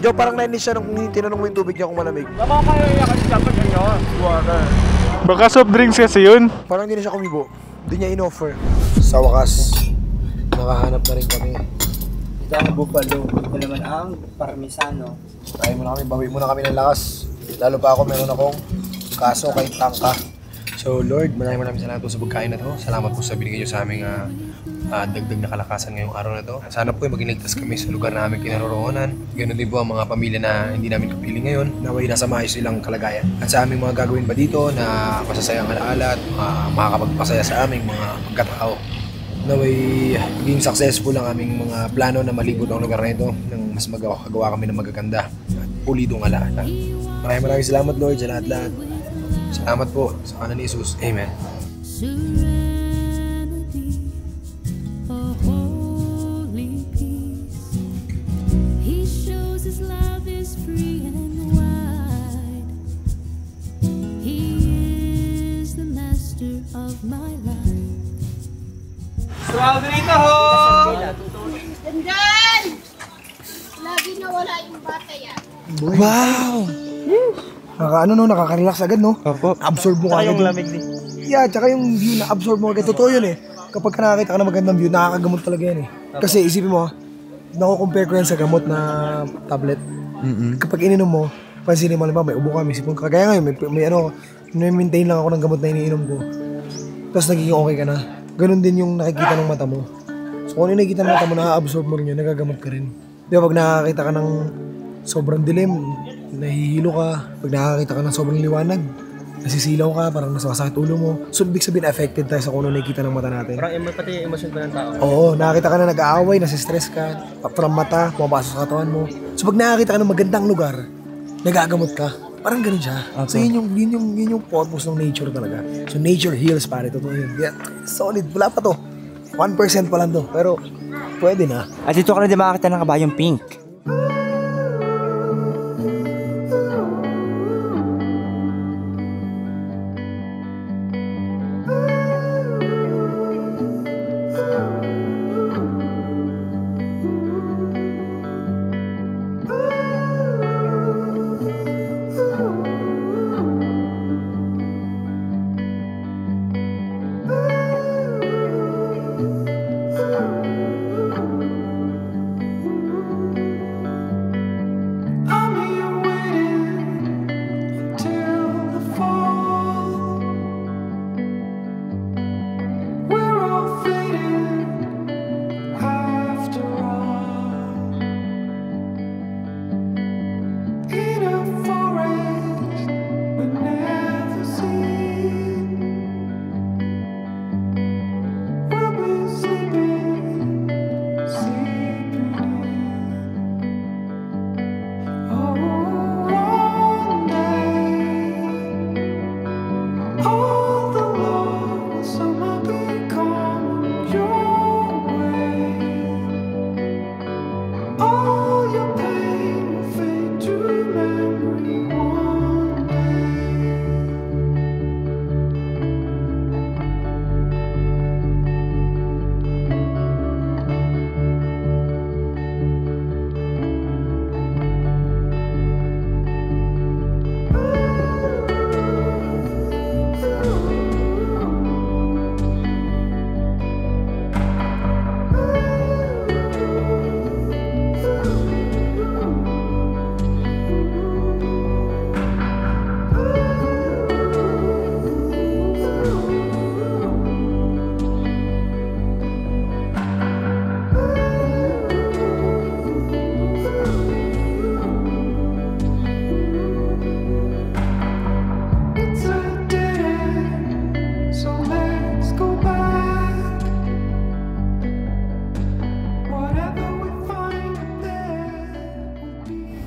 Jo, parang nainis siya nung tinanong mo yung tubig niya kung malamig. Nakakaya kasi dapat nyo. Water. Baka soft drinks kasi yun. Parang hindi na siya kumibo. Hindi niya in-offer. Sa wakas, nakahanap na rin kami. Ito ang buffalo. Ito naman ang parmesano. Bawi muna kami ng lakas. Lalo pa ako, meron akong kaso kay Tangka. So Lord, maraming salamat po sa pagkain na to. Salamat po sa binigay nyo sa aming dagdag na kalakasan ngayong araw na to. Sana po ay maging ligtas kami sa lugar namin kinaroroonan. Ganoon din po ang mga pamilya na hindi namin kapiling ngayon, naway nasa maayos silang kalagayan. At sa aming mga gagawin pa dito na masasayang alaala at makakapagpasaya sa aming mga pagkatao. Naway maging successful ang aming mga plano na malibot ang lugar na ito nang mas magagawa kami ng magaganda at pulidong alaala. Maraming salamat Lord sa lahat-lahat. Salamat po sa kanan ni Jesus. Amen. Suwado rito ho! Dandan! Lagi na wala yung bata yan. Wow! Nakaka-relax agad, no? Opo. Absorb mo agad. Tsaka yung lamig din. Yeah, tsaka yung view na absorb mo agad. Totoo yun eh. Kapag nakakita ka ng magandang view, nakakagamot talaga yan eh. Kasi isipin mo, naku-compare ko yan sa gamot na tablet. Kapag ininom mo, pansinin mo, may ubo ka, may sipon ka. Kaya ngayon, may maintain lang ako ng gamot na iniinom ko. Tapos nagiging okay ka na. Ganon din yung nakikita ng mata mo. So kung ano yung nakikita ng mata mo, na-absorb mo rin yun, nagagamot ka rin. Di ba pag nakakita ka ng sobrang dilim, nahihilo ka. Pag nakakita ka ng sobrang liwanag, nasisilaw ka, parang nasakasakit ulo mo. So ibig sabihin, affected tayo sa kung ano nakikita ng mata natin. Parang pati yung emosyon pa ng tao. Oo, nakakita ka na nag-aaway, nasistress ka, from mata, pumapasok sa katawan mo. So pag nakakita ka ng magandang lugar, nagagamot ka. Parang ganun siya. Okay. So yun yung purpose ng nature talaga. So nature heals, pare. Totoo yun. Yeah, solid. Wala pa to. 1% pa lang to. Pero pwede na. At dito ka na din makakita ng kabayong pink.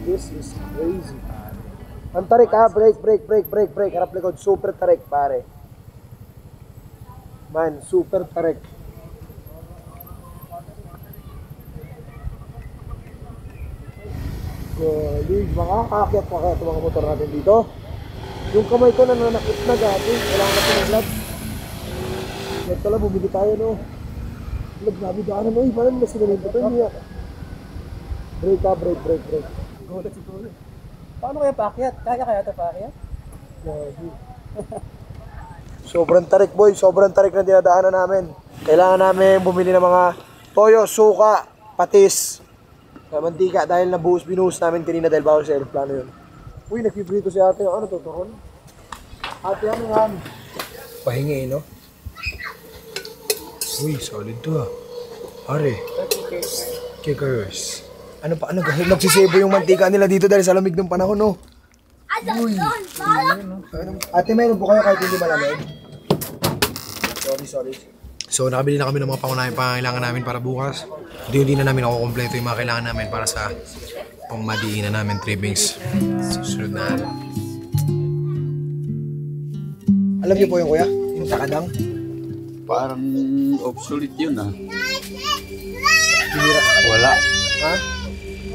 This is crazy, pare. Ang tarik ha, break. Harap likod, super tarik, pare. Man, super tarik. Galing, makakaakyat pa kaya itong mga motor natin dito. Yung kamay ko nananakit na gati, kailangan na pinaglag. Kaya pala, bumili tayo, no? Grabe daanan, no? Parang nasigaling pa ito, niya. Break ha, break. Gulat siguro. Paano kaya paakyat? Kaya ito paakyat? Sobrang tarik, boy. Sobrang tarik na dinadaanan namin. Kailangan namin bumili ng mga toyo, suka, patis, mantika dahil binuhos namin kanina dahil bawal sa aeroplano yun. Uy, nagpiprito si ate. Ano to, Toron? Ate, ano yan? Pahingi, no? Uy, solid to, ha. Are. Kickers. Ano pa? Ano? Nagsisebo yung mantika nila dito dahil sa lamig ng panahon, no? Uy. Ate, meron po kayo kahit hindi malamig? Sorry. So, nakabili na kami ng mga pangunahing pangangailangan namin para bukas. Hindi na namin ako kompleto yung mga kailangan namin para sa pangmadiinan namin trippings. Susunod na. Alam niyo po yung kuya? Yung takadang? Parang obsolete yun ah. Hinira. Wala. Ha?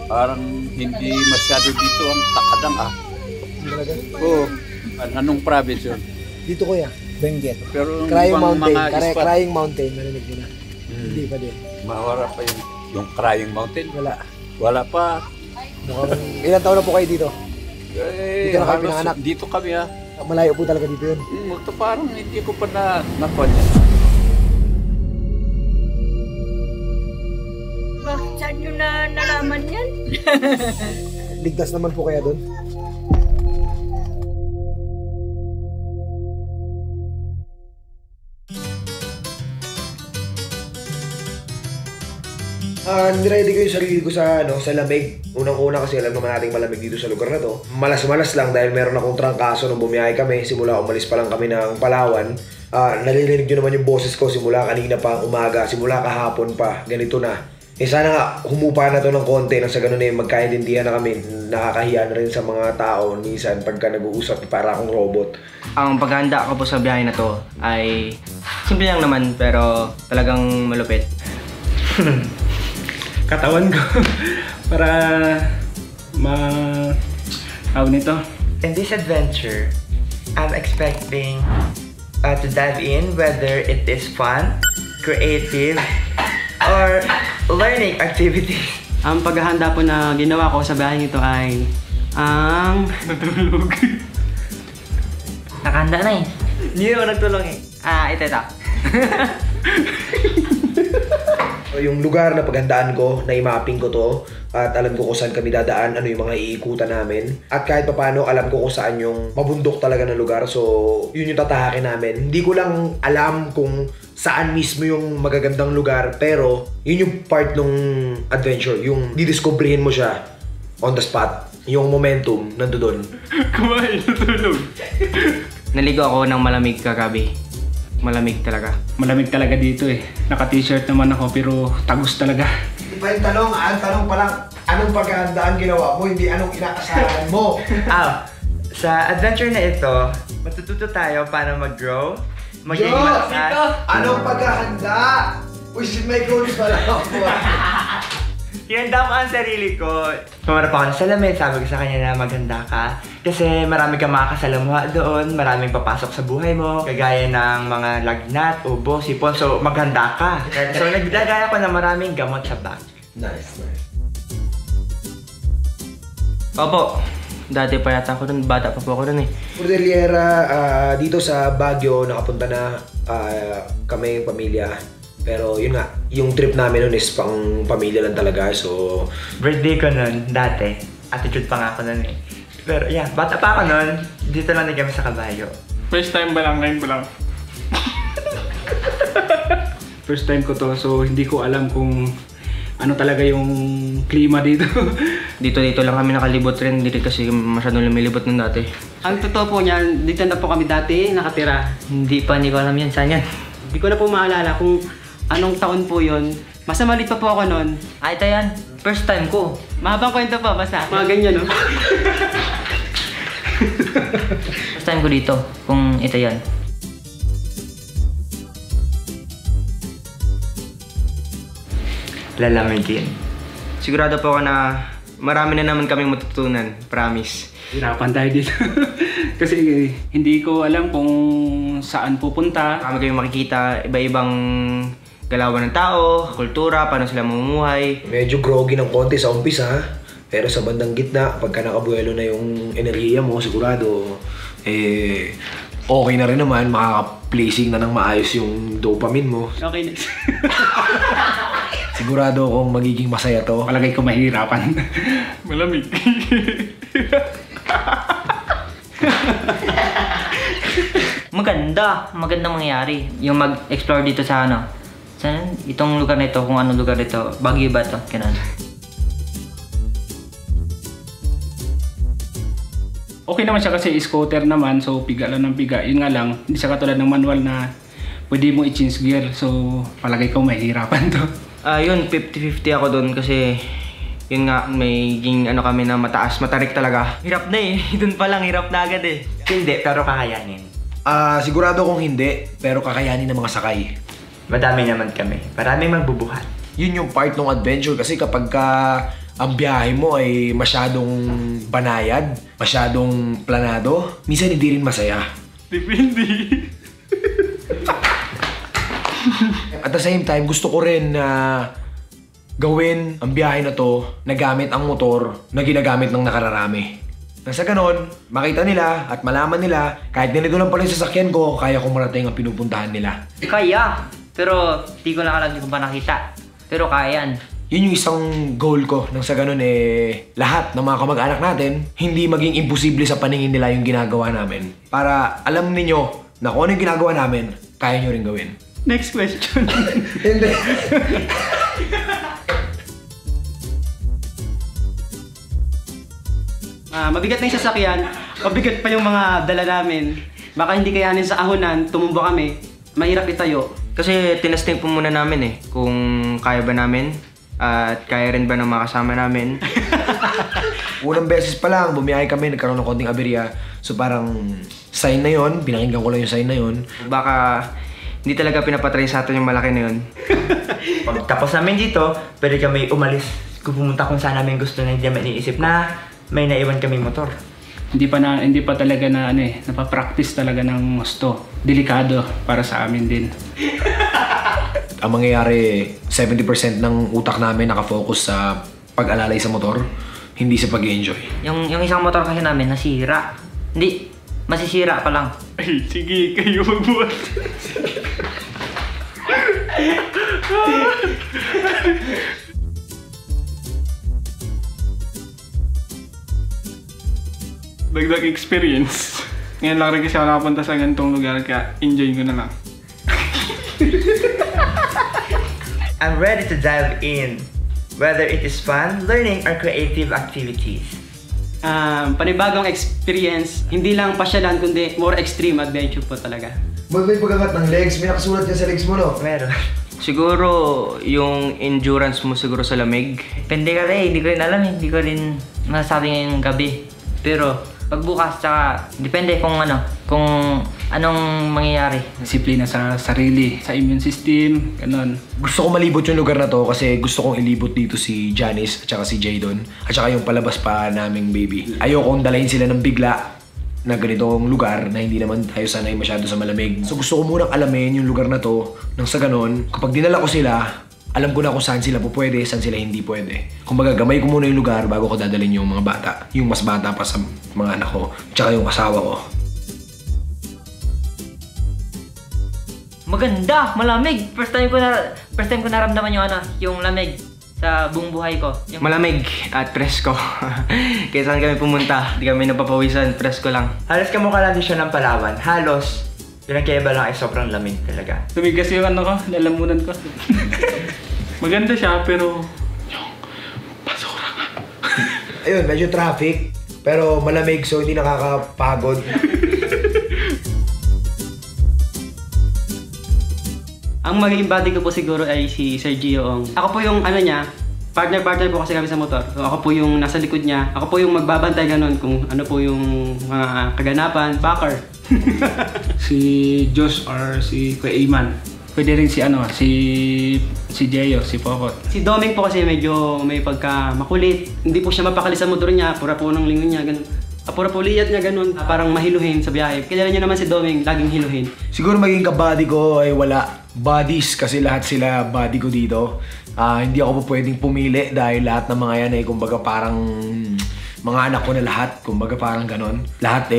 Parang hindi masyado dito ang takadang ah. Oo. Anong province yun? Dito kuya, Benguet. Pero Crying ibang Mountain, mga spot, Crying Mountain, narinig nyo na. Hindi pa din. mawara pa yung Crying Mountain. Wala pa. Ilan taon na po kayo dito? Eh, Dito na kayo pinanganak? Dito kami ah. Malayo po talaga dito yun? Ito parang hindi ko pa nakuha niya. Bakit saan nyo na nalaman yan? Ligtas naman po kaya doon? Niready ko yung sarili ko sa lamig. Unang-una kasi alam naman nating malamig dito sa lugar na to. Malas-malas lang dahil meron akong trangkaso nung bumiyahe kami. Simula umalis pa lang kami ng Palawan. Nalilinig nyo naman yung boses ko simula kanina pa umaga, simula kahapon pa. Ganito na. Sana nga humupa na to ng konti nang sa ganun magkaintindihan na kami. Nakakahiya na rin sa mga tao minsan pagka nag-uusap para akong robot. Ang paghahanda ko po sa biyahe na to ay simple lang naman pero talagang malupit. Katawan ko para nito. In this adventure, I'm expecting to dive in whether it is fun, creative, or learning activities. Ang paghahanda po na ginawa ko sa bahay nito ay ang natulog. Nakahanda na eh. Hindi ako nagtulong eh. Ito. Yung lugar na paghandaan ko, na-mapping ko to at alam ko kung saan kami dadaan, ano yung mga iikutan namin. At kahit papano, alam ko kung saan yung mabundok talaga na lugar. So, yun yung tatahakin namin. Hindi ko lang alam kung saan mismo yung magagandang lugar, pero yun yung part ng adventure. Yung didiscoveryhin mo siya on the spot. Yung momentum, nandoon. Kumain, natulog. Naligo ako ng malamig kagabi. Malamig talaga. Malamig talaga dito eh. Naka-t-shirt naman ako pero tagos talaga. Hindi pa yung tanong, ang tanong pa lang, anong paghahandaan ginawa mo, hindi anong inaasahan mo. Sa adventure na ito, matututo tayo paano mag-grow, magiging malakas. Anong paghahanda? Wish may coach pala ako. Ihanda ko ang sarili ko. Pumarap ako sa salamin, sabi ko sa kanya na maghanda ka. Kasi marami kang makakasalamuha doon, maraming papasok sa buhay mo. Kagaya ng mga lagnat, ubo, sipon. So maghanda ka. So naglagay ako ng maraming gamot sa bag. Nice. Opo. Dati pa yata ako nun, bata pa po ako nun eh. Cordillera, dito sa Baguio, nakapunta na kami, pamilya. Pero yun nga, yung trip namin nun is pang pamilya lang talaga, so... Birthday ko nun, dati. Attitude pa nga ako nun eh. Pero yeah, bata pa ako nun, dito lang na kami sa Caballo. First time ba lang, ngayon ba lang? First time ko to, so hindi ko alam kung ano talaga yung klima dito. Dito lang kami nakalibot rin, hindi kasi masyadong lumilibot nung dati. Ang totoo po niyan, dito na po kami dati nakatira. Hindi ko alam yan, saan yan? Hindi ko na po maalala kung anong taon po yun. Basta maliit pa po ako nun. Ito yan. First time ko. Mahabang kwento pa, basta. Mga ganyan, no? First time ko dito, kung ito yan. Lalamigin. Sigurado po ako na marami na naman kaming matutunan. Promise. Hirapan tayo dito. Kasi hindi ko alam kung saan pupunta. Marami kayong makikita iba-ibang galawan ng tao, kultura, paano sila mamumuhay. Medyo groggy ng konti sa umpisa, pero sa bandang gitna, pagka nakabuelo na yung enerhiya mo, sigurado, okay na rin naman, makaka-placing na ng maayos yung dopamine mo. Okay, next. Sigurado kung magiging masaya to. Palagay ko mahirapan. Malamig. Magandang mangyayari yung mag-explore dito sa Saan? Itong lugar na ito, kung anong lugar ito. Baguio ba ito? Ganun. Okay naman siya kasi scooter naman, so piga lang ng piga. Yun nga lang, hindi siya katulad ng manual na pwede mo i-change gear. So palagay ko mahirapan to. Yun, 50-50 ako doon kasi yun nga, may ano kami na matarik talaga. Hirap na eh, doon pa lang hirap na agad eh. Hindi, pero kakayanin. Sigurado kong hindi, pero kakayanin ng mga sakay. Madami naman kami. Maraming magbubuhat. Yun yung part ng adventure kasi kapag ang biyahe mo ay masyadong banayad, masyadong planado, minsan hindi rin masaya. Depende. At the same time, gusto ko rin na gawin ang biyahe na to na gamit ang motor na ginagamit ng nakararami. Nang sa ganon, makita nila at malaman nila kahit ganito lang pala yung sasakyan ko, kaya kong marating ang pinupuntahan nila. Kaya, pero di ko lang alam kung pa nakita. Pero kaya yan. Yun yung isang goal ko nang sa ganun lahat ng mga kamag-anak natin hindi maging imposible sa paningin nila yung ginagawa namin. Para alam ninyo na kung ano yung ginagawa namin, kaya nyo rin gawin. Next question. Hindi. Mabigat na yung sasakyan, mabigat pa yung mga dala namin. Baka hindi kayanin sa ahonan, tumumbo kami, mahirap itayo. Kasi tinesting po muna namin kung kaya ba namin at kaya rin ba ng mga kasama namin. Unang beses pa lang, bumiyahe kami, nagkaroon ng konting aberya. So parang sign na yon, pinakinggan ko lang yung sign na yon. Baka hindi talaga pinapatry sa atin yung malaki na yun. Pag tapos namin dito, pwede kami umalis. Kung pumunta kung saan namin gusto na hindi naman iniisip na may naiwan kami motor. Hindi pa talaga na napapractice talaga ng gusto. Delikado para sa amin din. Ang mangyayari, 70% ng utak namin nakafocus sa pag-alalay sa motor, hindi sa pag-enjoy. Yung isang motor kasi namin nasira. Hindi, masisira pa lang. Ay, sige, kayo magbuhat. Dagdag experience. Ngayon lang rin kasi ako nakapunta sa ganitong lugar, kaya enjoy ko na lang. I'm ready to dive in, whether it is fun, learning, or creative activities. Panibagong experience, hindi lang pasyalan kundi more extreme adventure po talaga. May pagkakat ng legs, may nakasulat yan sa legs mo, no? Meron. Siguro yung endurance mo siguro sa lamig. Depende ka rin, hindi ko rin alam hindi ko rin masasabi ngayong gabi. Pero pagbukas, tsaka depende kung anong mangyayari. Disiplina sa sarili, sa immune system, ganun. Gusto ko malibot yung lugar na to kasi gusto kong ilibot dito si Janice at saka si Jadon at saka yung palabas pa naming baby. Ayokong dalahin sila ng bigla na ganitong lugar na hindi naman tayo sanay masyado sa malamig. So gusto ko munang alamin yung lugar na to nang sa ganon, kapag dinala ko sila, alam ko na kung saan sila pwede, saan sila hindi pwede. Kung baga, gamay ko muna yung lugar bago ko dadalhin yung mga bata. Yung mas bata pa sa mga anak ko, tsaka yung asawa ko. Maganda, malamig. First time ko naramdaman yung lamig sa buong buhay ko. Malamig at presko. Kaya saan kami pumunta, di kami napapawisan, presko lang. Halos kamukha lang din siya ng Palawan. Halos, yun ang kaiba lang ay sobrang lamig talaga. Tumigas yung lalamunan ko. Maganda siya, pero basura nga. Ayun, medyo traffic, pero malamig so hindi nakakapagod. Ang magiging buddy ko po siguro ay si Sir Gio Ong. Ako po yung partner po kasi kami sa motor. So ako po yung nasa likod niya. Ako po yung magbabantay ganun kung ano po yung mga kaganapan, backer. Si Josh or si Kuya Iman. Pwede rin si Jeyo, si Pokot. Si Doming po kasi medyo may pagka makulit. Hindi po siya mapakali sa motor niya, pura po ng lingon niya, ganun. Pura po liyat niya, ganun. Parang mahiluhin sa biyahe. Kilala niyo naman si Doming, laging hiluhin. Siguro maging kabady ko ay wala. Buddies kasi lahat sila buddy ko dito. Hindi ako po pwedeng pumili dahil lahat ng mga yan ay kumbaga parang mga anak ko na lahat, kumbaga parang ganon. Lahat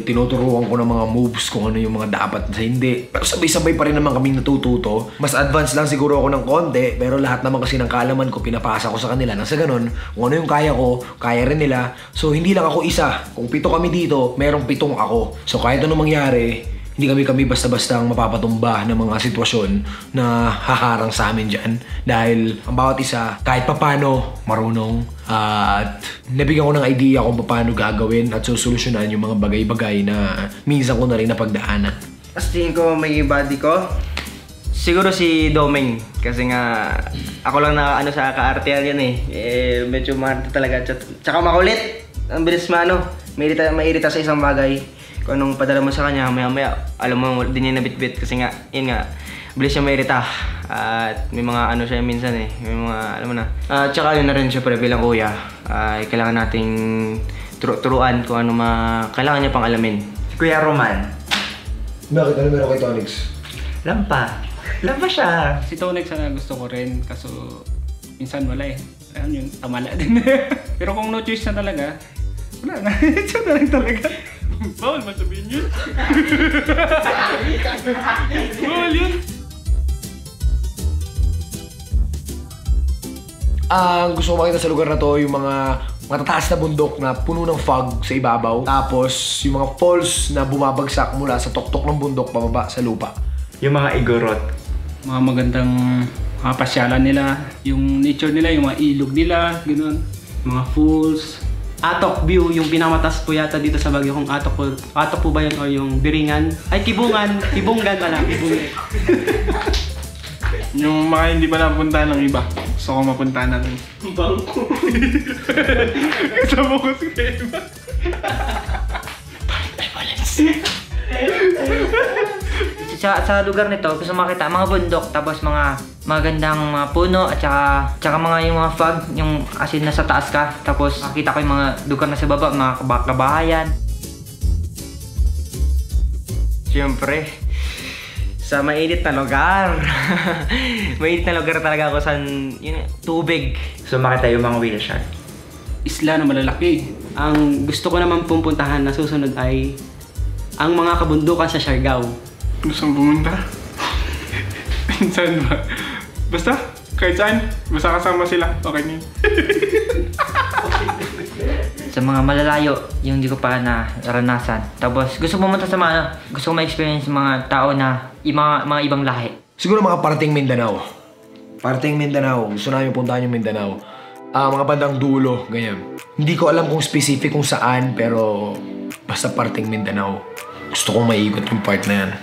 tinuturuan ko ng mga moves kung ano yung mga dapat sa hindi. Pero sabay-sabay pa rin naman kaming natututo. Mas advanced lang siguro ako ng konti, pero lahat naman kasi ng kaalaman ko pinapasa ko sa kanila. Nang sa ganon, kung ano yung kaya ko, kaya rin nila. So hindi lang ako isa. Kung 7 kami dito, merong 7 ako. So kahit anong mangyari, Hindi kami basta-basta ang mapapatumba ng mga sitwasyon na haharang sa amin dyan. Dahil ang bawat isa, kahit papano, marunong. At nabigyan ko ng idea kung paano gagawin at susolusyonan yung mga bagay-bagay na minsan ko na rin napagdaanan. As tingin ko may body ko, siguro si Doming. Kasi nga, ako lang na sa ka-artehan yan medyo maarte talaga. Tsaka makulit. Ang bilis mairita sa isang bagay. Kung anong padala mo sa kanya, maya-maya, alam mo, di niya nabitbit kasi nga, yun nga, bilis siya mairita. At may mga siya minsan may mga, alam mo na. Tsaka yun na rin syempre bilang kuya, kailangan nating turuan kung ano kailangan niya pang alamin. Kuya Roman. Bakit? Ano meron kay Tonix? Lampa siya. Si Tonix gusto ko rin, kaso minsan wala Alam yun, tamala din. Pero kung no choice na talaga, wala na. Siya na rin talaga. Bawal man sabihin yun. Bawal yun. Ang gusto ko makita sa lugar na to, yung mga matataas na bundok na puno ng fog sa ibabaw. Tapos yung mga falls na bumabagsak mula sa tuktok ng bundok pababa sa lupa. Yung mga igorot. Mga magandang mga pasyalan nila. Yung nature nila, yung mga ilog nila, gano'n. Mga falls. Atok view, yung pinamatas po yata dito sa Baguio, kung atok po ba yun o yung Biringan? Ay, Kibungan pala, Kibungan. Yung mga hindi pa napuntahan ng iba, gusto ko mapuntahan natin. Bangko. Kasama ko si Keba. Sa lugar nito, gusto makita mga bundok, tapos mga magandang mga puno at saka mga yung mga fog, yung asin nasa taas ka, tapos makita ko yung mga lugar na sa baba, mga kabahayan. Siyempre, sa mainit na lugar. Mainit na lugar talaga ako sa tubig. So makita yung mga whale shark. Isla na malalaki. Ang gusto ko naman pupuntahan na susunod ay ang mga kabundukan sa Siargao. Gusto mong pumunta? Saan ba? Basta, kahit saan. Basta kasama sila. Okay na yun. Sa mga malalayo, yung hindi ko pa naranasan. Tapos gusto pumunta sa gusto ko ma-experience mga tao na mga ibang lahi. Siguro mga parating Mindanao. Parating Mindanao. Gusto namin puntahan yung Mindanao. Mga bandang dulo, ganyan. Hindi ko alam kung specific kung saan, pero basta parating Mindanao. Gusto kong maigot yung part na yan.